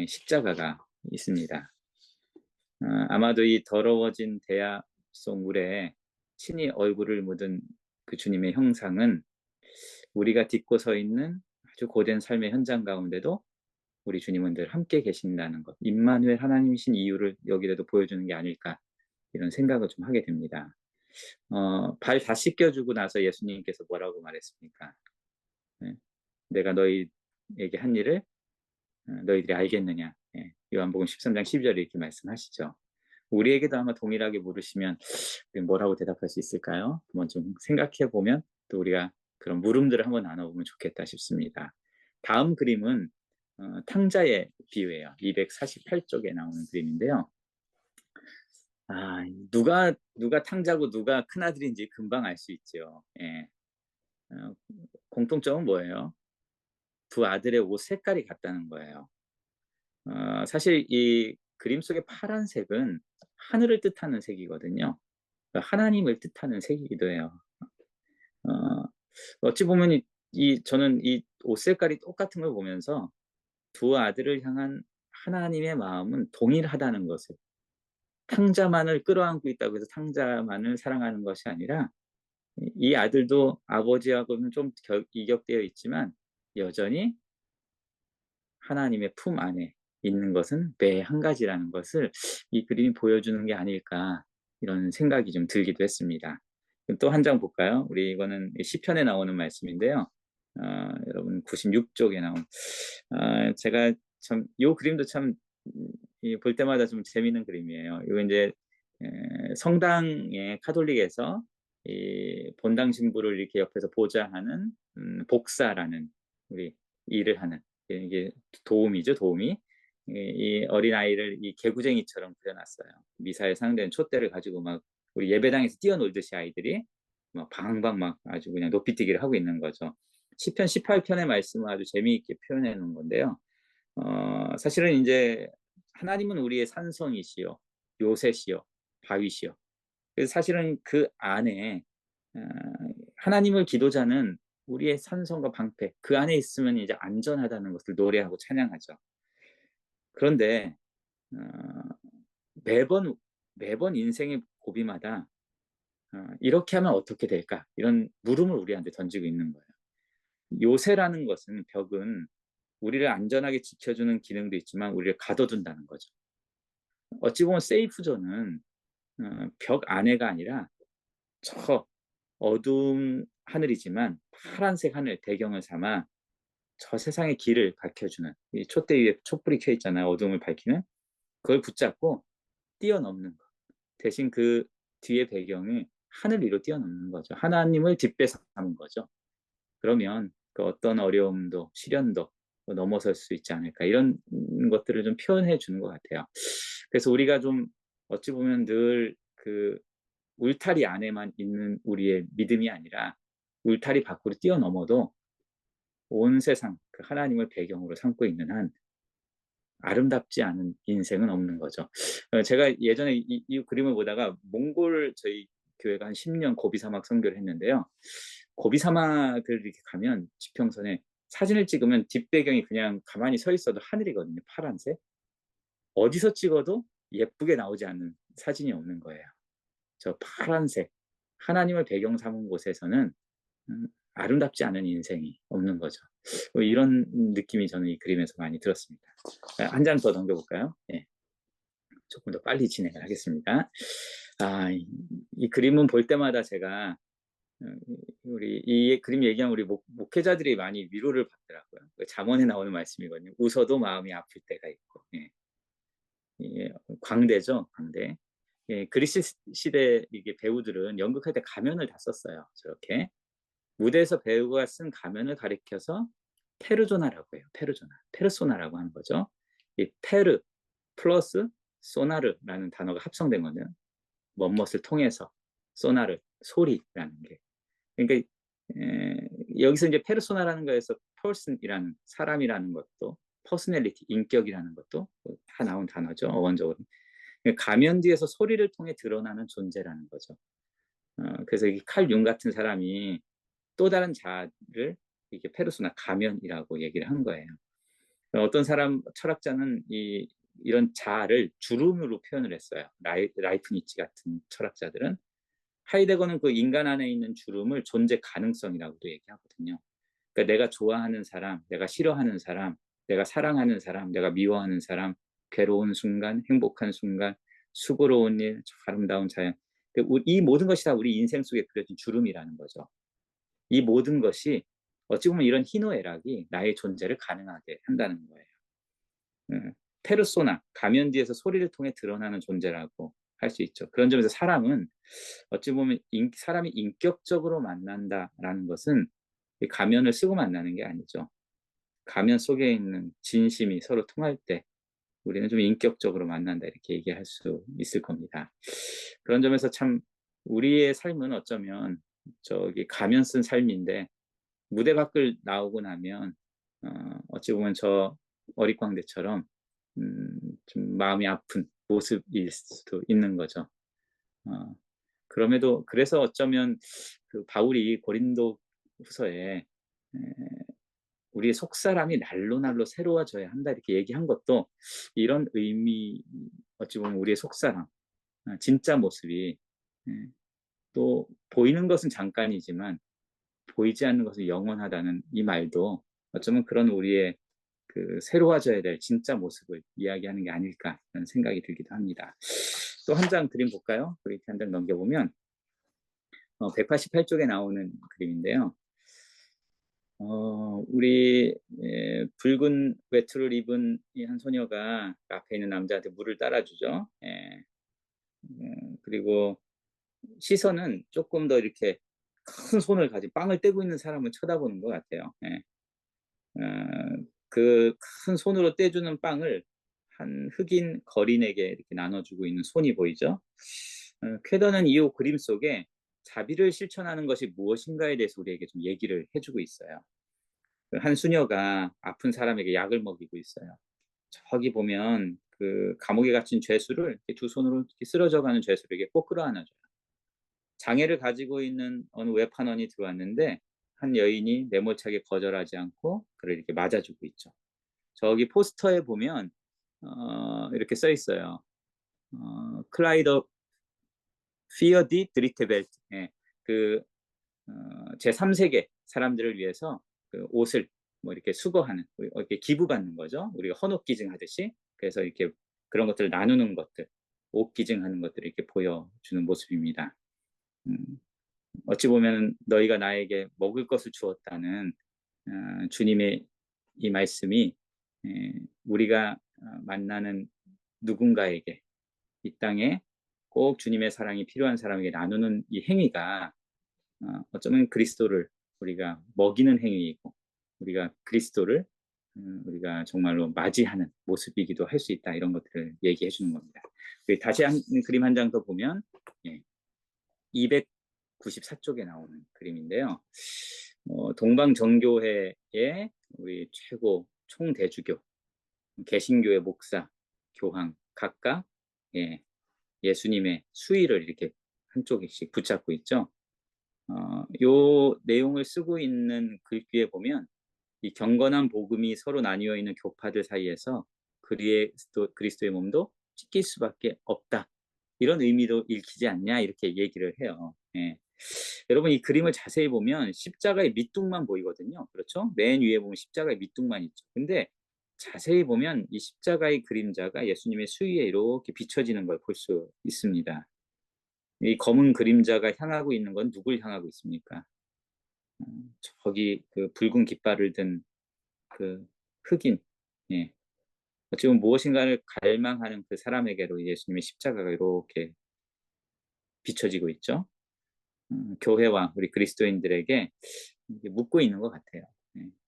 십자가가 있습니다. 아마도 이 더러워진 대야 속 물에 친히 얼굴을 묻은 그 주님의 형상은 우리가 딛고 서 있는 아주 고된 삶의 현장 가운데도 우리 주님은 늘 함께 계신다는 것, 임마누엘 하나님이신 이유를 여기에도 보여주는 게 아닐까 이런 생각을 좀 하게 됩니다. 발 다 씻겨주고 나서 예수님께서 뭐라고 말했습니까? 내가 너희에게 한 일을 너희들이 알겠느냐. 요한복음 13장 12절에 이렇게 말씀하시죠. 우리에게도 아마 동일하게 물으시면 뭐라고 대답할 수 있을까요? 한번 좀 생각해 보면 또 우리가 그런 물음들을 한번 나눠보면 좋겠다 싶습니다. 다음 그림은 탕자의 비유예요. 248쪽에 나오는 그림인데요. 누가 탕자고 누가 큰아들인지 금방 알 수 있죠. 공통점은 뭐예요? 두 아들의 옷 색깔이 같다는 거예요. 사실 이 그림 속의 파란색은 하늘을 뜻하는 색이거든요. 하나님을 뜻하는 색이기도 해요. 어찌 보면 저는 이 옷 색깔이 똑같은 걸 보면서 두 아들을 향한 하나님의 마음은 동일하다는 것을, 탕자만을 끌어안고 있다고 해서 탕자만을 사랑하는 것이 아니라 이 아들도 아버지하고는 좀 이격되어 있지만 여전히 하나님의 품 안에 있는 것은 매 한 가지라는 것을 이 그림이 보여주는 게 아닐까 이런 생각이 좀 들기도 했습니다. 또 한 장 볼까요? 우리 이거는 시편에 나오는 말씀인데요. 여러분 96쪽에 나온 제가 참 이 그림도 참 볼 때마다 좀 재미있는 그림이에요. 이거 이제 성당의 카톨릭에서 이 본당 신부를 이렇게 옆에서 보좌하는 복사라는 우리 일을 하는, 이게 도우미죠, 도우미. 이 어린 아이를 이 개구쟁이처럼 그려놨어요. 미사에 사용되는 촛대를 가지고 막 우리 예배당에서 뛰어놀듯이 아이들이 막 방방 막 아주 그냥 높이뛰기를 하고 있는 거죠. 시편 18편의 말씀을 아주 재미있게 표현해 놓은 건데요. 사실은 이제 하나님은 우리의 산성이시요, 요새시요, 바위시요. 그래서 사실은 그 안에 하나님을 기도자는 우리의 산성과 방패, 그 안에 있으면 이제 안전하다는 것을 노래하고 찬양하죠. 그런데 매번 매번 인생의 고비마다 이렇게 하면 어떻게 될까? 이런 물음을 우리한테 던지고 있는 거예요. 요새라는 것은 벽은 우리를 안전하게 지켜주는 기능도 있지만 우리를 가둬둔다는 거죠. 어찌 보면 세이프 존은 벽 안에가 아니라 저 어두운 하늘이지만 파란색 하늘 배경을 삼아 저 세상의 길을 밝혀주는 이 촛대 위에 촛불이 켜 있잖아요. 어둠을 밝히는 그걸 붙잡고 뛰어넘는 거. 대신 그 뒤에 배경이 하늘 위로 뛰어넘는 거죠. 하나님을 뒷배 삼은 거죠. 그러면 그 어떤 어려움도 시련도 넘어설 수 있지 않을까 이런 것들을 좀 표현해 주는 것 같아요. 그래서 우리가 좀 어찌 보면 늘 그 울타리 안에만 있는 우리의 믿음이 아니라 울타리 밖으로 뛰어넘어도 온 세상 그 하나님을 배경으로 삼고 있는 한 아름답지 않은 인생은 없는 거죠. 제가 예전에 이 그림을 보다가 몽골 저희 교회가 한 10년 고비 사막 선교를 했는데요. 고비 사막을 이렇게 가면 지평선에 사진을 찍으면 뒷배경이 그냥 가만히 서 있어도 하늘이거든요. 파란색. 어디서 찍어도 예쁘게 나오지 않는 사진이 없는 거예요. 저 파란색 하나님을 배경 삼은 곳에서는 아름답지 않은 인생이 없는 거죠. 이런 느낌이 저는 이 그림에서 많이 들었습니다. 한 장 더 넘겨볼까요? 예, 조금 더 빨리 진행을 하겠습니다. 이 그림은 볼 때마다 제가 우리 이 그림 얘기한 우리 목회자들이 많이 위로를 받더라고요. 잠언에 나오는 말씀이거든요. 웃어도 마음이 아플 때가 있고, 예. 예, 광대죠, 광대. 예, 그리스 시대 이게 배우들은 연극할 때 가면을 다 썼어요. 저렇게 무대에서 배우가 쓴 가면을 가리켜서 페르조나라고 해요. 페르소나라고 하는 거죠. 이 페르 플러스 소나르라는 단어가 합성된 거는 멋을 통해서 소나르 소리라는 게 그러니까 여기서 이제 페르소나라는 거에서 person이라는 사람이라는 것도 퍼스널리티 인격이라는 것도 다 나온 단어죠. 어원적으로 가면 뒤에서 소리를 통해 드러나는 존재라는 거죠. 그래서 이 칼융 같은 사람이 또 다른 자아를 이게 페르소나 가면이라고 얘기를 한 거예요. 어떤 사람 철학자는 이런 자아를 주름으로 표현을 했어요. 라이프니치 같은 철학자들은 하이데거는 그 인간 안에 있는 주름을 존재 가능성이라고도 얘기하거든요. 그러니까 내가 좋아하는 사람, 내가 싫어하는 사람, 내가 사랑하는 사람, 내가 미워하는 사람, 괴로운 순간, 행복한 순간, 수고로운 일, 아름다운 자연. 이 모든 것이 다 우리 인생 속에 그려진 주름이라는 거죠. 이 모든 것이 어찌 보면 이런 희노애락이 나의 존재를 가능하게 한다는 거예요. 페르소나, 가면 뒤에서 소리를 통해 드러나는 존재라고 할 수 있죠. 그런 점에서 사람은 어찌 보면 사람이 인격적으로 만난다라는 것은 가면을 쓰고 만나는 게 아니죠. 가면 속에 있는 진심이 서로 통할 때 우리는 좀 인격적으로 만난다 이렇게 얘기할 수 있을 겁니다. 그런 점에서 참 우리의 삶은 어쩌면 저기 가면 쓴 삶인데 무대 밖을 나오고 나면 어찌 보면 저 어릿광대처럼 좀 마음이 아픈 모습일 수도 있는 거죠. 그럼에도 그래서 어쩌면 그 바울이 고린도 후서에 우리의 속사람이 날로 날로 새로워져야 한다 이렇게 얘기한 것도 이런 의미 어찌 보면 우리의 속사람 진짜 모습이 또 보이는 것은 잠깐이지만 보이지 않는 것은 영원하다는 이 말도 어쩌면 그런 우리의 그 새로워져야 될 진짜 모습을 이야기하는 게 아닐까라는 생각이 들기도 합니다. 또 한 장 그림 볼까요? 이렇게 한 장 넘겨보면 188쪽에 나오는 그림인데요. 우리 붉은 외투를 입은 이 한 소녀가 앞에 있는 남자한테 물을 따라주죠. 그리고 시선은 조금 더 이렇게 큰 손을 가진 빵을 떼고 있는 사람을 쳐다보는 것 같아요. 그 큰 손으로 떼주는 빵을 한 흑인 거린에게 이렇게 나눠주고 있는 손이 보이죠. 쾌더는 이 그림 속에 자비를 실천하는 것이 무엇인가에 대해서 우리에게 좀 얘기를 해주고 있어요. 한 수녀가 아픈 사람에게 약을 먹이고 있어요. 저기 보면 그 감옥에 갇힌 죄수를 이렇게 두 손으로 이렇게 쓰러져가는 죄수에게 꼭 끌어안아줘요. 장애를 가지고 있는 어느 외판원이 들어왔는데 한 여인이 매몰차게 거절하지 않고 그를 이렇게 맞아주고 있죠. 저기 포스터에 보면 이렇게 써 있어요. 클라이더 피어디 드리테벨트, 예, 그 제3세계 사람들을 위해서 그 옷을 뭐 이렇게 수거하는, 이렇게 기부받는 거죠. 우리가 헌옷 기증하듯이. 그래서 이렇게 그런 것들을 나누는 것들, 옷 기증하는 것들을 이렇게 보여주는 모습입니다. 음, 어찌 보면 너희가 나에게 먹을 것을 주었다는 주님의 이 말씀이, 우리가 만나는 누군가에게, 이 땅에 꼭 주님의 사랑이 필요한 사람에게 나누는 이 행위가 어쩌면 그리스도를 우리가 먹이는 행위이고, 우리가 그리스도를 우리가 정말로 맞이하는 모습이기도 할 수 있다, 이런 것들을 얘기해 주는 겁니다. 다시 그림 한 장 더 보면, 294쪽에 나오는 그림인데요. 동방정교회의 우리 최고 총대주교, 개신교의 목사, 교황 각각, 예수님의 수의를 이렇게 한쪽씩 붙잡고 있죠. 요 내용을 쓰고 있는 글귀에 보면, 이 경건한 복음이 서로 나뉘어 있는 교파들 사이에서 그리스도의 몸도 찢길 수밖에 없다, 이런 의미도 읽히지 않냐, 이렇게 얘기를 해요. 여러분, 이 그림을 자세히 보면 십자가의 밑둥만 보이거든요. 그렇죠? 맨 위에 보면 십자가의 밑둥만 있죠. 근데 자세히 보면 이 십자가의 그림자가 예수님의 수위에 이렇게 비춰지는 걸 볼 수 있습니다. 이 검은 그림자가 향하고 있는 건 누굴 향하고 있습니까? 저기 그 붉은 깃발을 든 그 흑인, 예. 어찌 보면 무엇인가를 갈망하는 그 사람에게로 예수님의 십자가가 이렇게 비춰지고 있죠. 교회와 우리 그리스도인들에게 묻고 있는 것 같아요.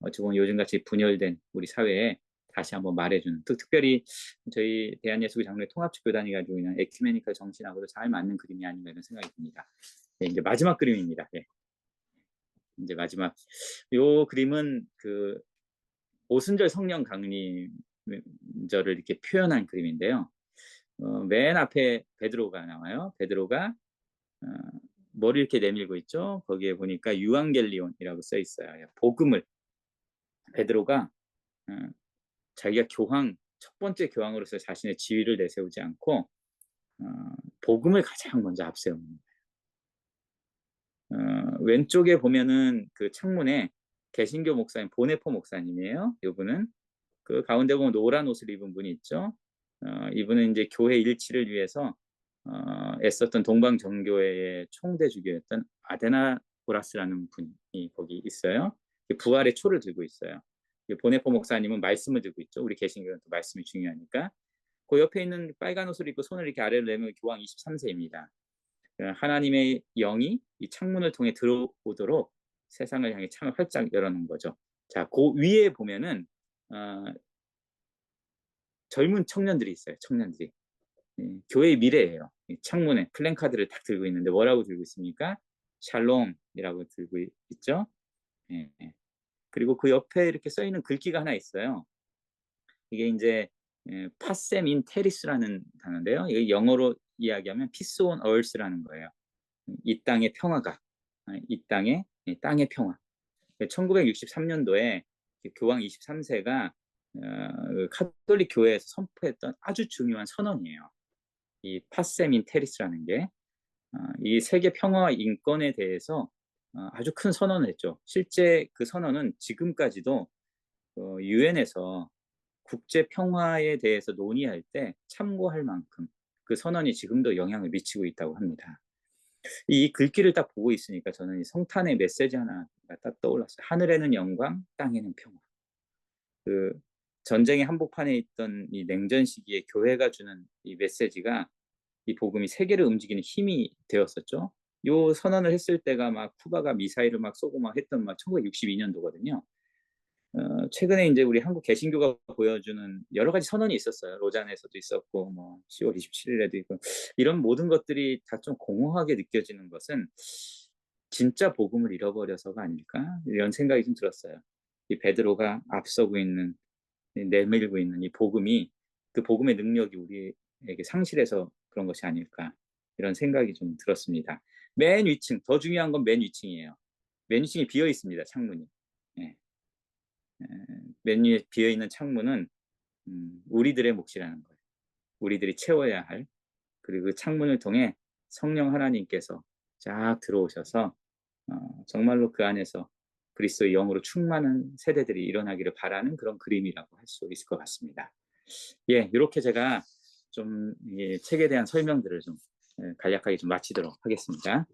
어찌 보면 요즘같이 분열된 우리 사회에 다시 한번 말해주는, 특별히 저희 대한예수교 장로의 통합축교단이 가지고 있는 에큐메니컬 정신하고도 잘 맞는 그림이 아닌가, 이런 생각이 듭니다. 이제 마지막 그림입니다. 이제 마지막 요 그림은 그 오순절 성령 강림절을 이렇게 표현한 그림인데요. 맨 앞에 베드로가 나와요. 베드로가 어, 머리 이렇게 내밀고 있죠. 거기에 보니까 유앙겔리온이라고 써 있어요. 복음을, 베드로가 어, 자기가 첫 번째 교황으로서 자신의 지위를 내세우지 않고 어, 복음을 가장 먼저 앞세웁니다. 왼쪽에 보면은 그 창문에 개신교 목사님 보네포 목사님이에요. 이분은 그 가운데 보면 노란 옷을 입은 분이 있죠. 이분은 이제 교회 일치를 위해서 애썼던 동방정교회의 총대주교였던 아데나고라스라는 분이 거기 있어요. 부활의 초를 들고 있어요. 보네포 목사님은 말씀을 들고 있죠. 우리 개신교는 또 말씀이 중요하니까. 그 옆에 있는 빨간 옷을 입고 손을 이렇게 아래로 내면 교황 23세입니다. 하나님의 영이 이 창문을 통해 들어오도록 세상을 향해 창을 활짝 열어놓은 거죠. 자, 그 위에 보면은 젊은 청년들이 있어요. 청년들이. 교회의 미래예요. 창문에 플랜카드를 딱 들고 있는데 뭐라고 들고 있습니까? 샬롬이라고 들고 있죠. 그리고 그 옆에 이렇게 써 있는 글귀가 하나 있어요. 이게 이제 파셈 인 테리스라는 단어인데요. 이게 영어로 이야기하면 피스 온 얼스라는 거예요. 이 땅의 평화가, 이 땅의 평화. 1963년도에 교황 23세가 카톨릭 교회에서 선포했던 아주 중요한 선언이에요. 이 파셈인 테리스라는 게 이 세계 평화와 인권에 대해서 아주 큰 선언을 했죠. 실제 그 선언은 지금까지도 유엔에서 국제 평화에 대해서 논의할 때 참고할 만큼 그 선언이 지금도 영향을 미치고 있다고 합니다. 이 글귀를 딱 보고 있으니까 저는 이 성탄의 메시지 하나가 딱 떠올랐어요. 하늘에는 영광, 땅에는 평화. 그 전쟁의 한복판에 있던 이 냉전 시기에 교회가 주는 이 메시지가, 이 복음이 세계를 움직이는 힘이 되었었죠. 요 선언을 했을 때가 막 쿠바가 미사일을 막 쏘고 막 했던 막 1962년도거든요. 최근에 이제 우리 한국 개신교가 보여주는 여러 가지 선언이 있었어요. 로잔에서도 있었고, 뭐 10월 27일에도 있고, 이런 모든 것들이 다 좀 공허하게 느껴지는 것은 진짜 복음을 잃어버려서가 아닐까, 이런 생각이 좀 들었어요. 이 베드로가 앞서고 있는, 내밀고 있는 이 복음이, 그 복음의 능력이 우리에게 상실해서 그런 것이 아닐까, 이런 생각이 좀 들었습니다. 맨 위층, 더 중요한 건 맨 위층이에요. 맨 위층이 비어 있습니다. 창문이. 예. 맨 위에 비어 있는 창문은 우리들의 몫이라는 거예요. 우리들이 채워야 할 그리고 그 창문을 통해 성령 하나님께서 쫙 들어오셔서 정말로 그 안에서 그리스도의 영으로 충만한 세대들이 일어나기를 바라는 그런 그림이라고 할 수 있을 것 같습니다. 예, 이렇게 제가 좀 책에 대한 설명들을 좀 간략하게 좀 마치도록 하겠습니다.